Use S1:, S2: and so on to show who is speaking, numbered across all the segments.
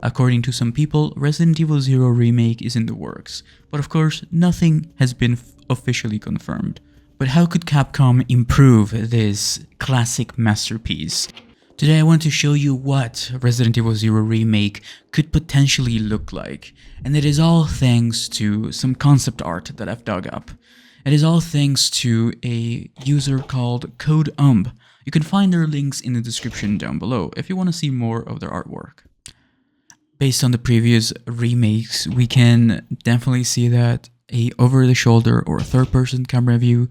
S1: According to some people, Resident Evil Zero Remake is in the works, but of course, nothing has been officially confirmed. But how could Capcom improve this classic masterpiece? Today I want to show you what Resident Evil Zero Remake could potentially look like, and it is all thanks to some concept art that I've dug up. It is all thanks to a user called CodeUmb. You can find their links in the description down below if you want to see more of their artwork. Based on the previous remakes, we can definitely see that a over-the-shoulder or third-person camera view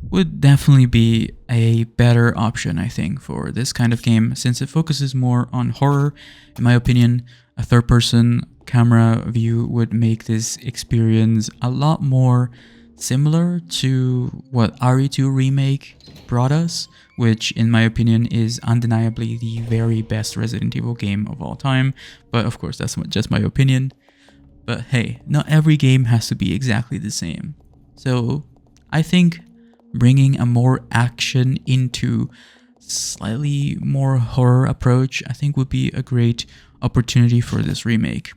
S1: would definitely be a better option, I think, for this kind of game, since it focuses more on horror. In my opinion, a third-person camera view would make this experience a lot more similar to what RE2 Remake brought us, which in my opinion is undeniably the very best Resident Evil game of all time. But of course, that's just my opinion. But hey, not every game has to be exactly the same. So I think bringing a more action into slightly more horror approach, I think would be a great opportunity for this remake.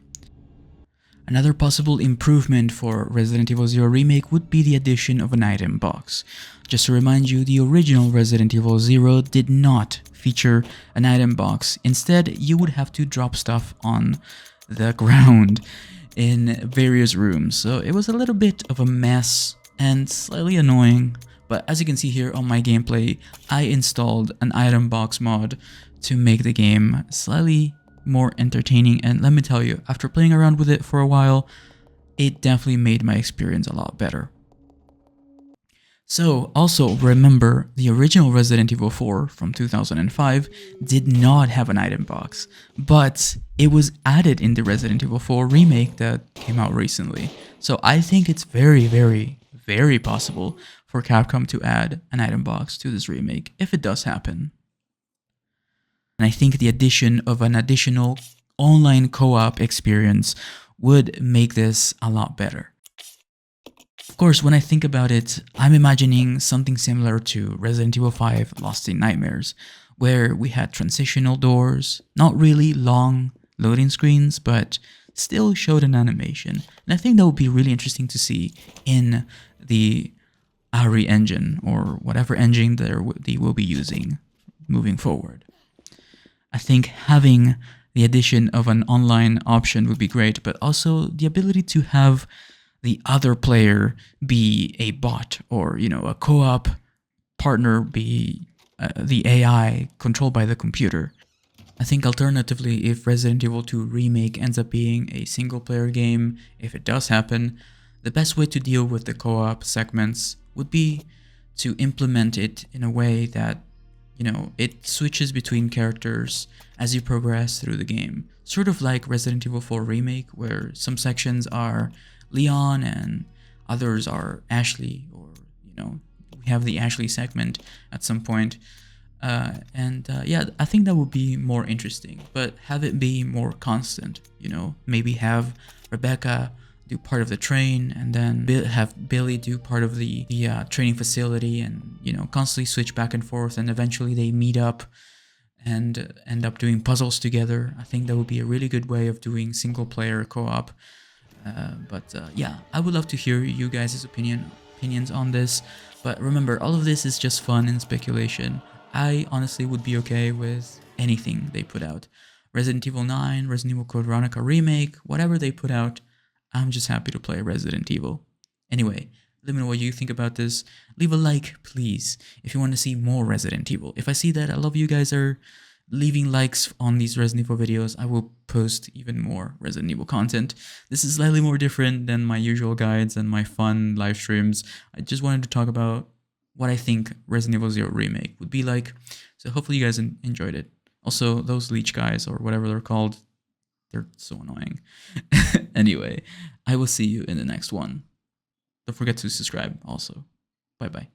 S1: Another possible improvement for Resident Evil Zero Remake would be the addition of an item box. Just to remind you, the original Resident Evil Zero did not feature an item box. Instead, you would have to drop stuff on the ground in various rooms. So it was a little bit of a mess and slightly annoying. But as you can see here on my gameplay, I installed an item box mod to make the game slightly more entertaining, and let me tell you, after playing around with it for a while, it definitely made my experience a lot better. So also remember, the original Resident Evil 4 from 2005 did not have an item box, but it was added in the Resident Evil 4 remake that came out recently. So I think it's very possible for Capcom to add an item box to this remake if it does happen. And I think the addition of an additional online co-op experience would make this a lot better. Of course, when I think about it, I'm imagining something similar to Resident Evil 5 Lost in Nightmares, where we had transitional doors, not really long loading screens, but still showed an animation. And I think that would be really interesting to see in the RE engine, or whatever engine they will be using moving forward. I think having the addition of an online option would be great, but also the ability to have the other player be a bot, or a co-op partner be the AI controlled by the computer. I think alternatively, if Resident Evil 2 Remake ends up being a single-player game, if it does happen, the best way to deal with the co-op segments would be to implement it in a way that it switches between characters as you progress through the game. Sort of like Resident Evil 4 Remake, where some sections are Leon and others are Ashley, or, we have the Ashley segment at some point. Yeah, I think that would be more interesting, but have it be more constant, maybe have Rebecca do part of the train, and then have Billy do part of the training facility, and constantly switch back and forth, and eventually they meet up and end up doing puzzles together. I think that would be a really good way of doing single player co-op. Yeah, I would love to hear you guys' opinions on this, but remember, all of this is just fun and speculation. I honestly would be okay with anything they put out. Resident Evil 9, Resident Evil Code Veronica Remake, whatever they put out, I'm just happy to play Resident Evil. Anyway, let me know what you think about this. Leave a like, please, if you want to see more Resident Evil. If I see that a lot of you guys are leaving likes on these Resident Evil videos, I will post even more Resident Evil content. This is slightly more different than my usual guides and my fun live streams. I just wanted to talk about what I think Resident Evil Zero Remake would be like. So hopefully you guys enjoyed it. Also, those leech guys, or whatever they're called, they're so annoying. Anyway, I will see you in the next one. Don't forget to subscribe also. Bye-bye.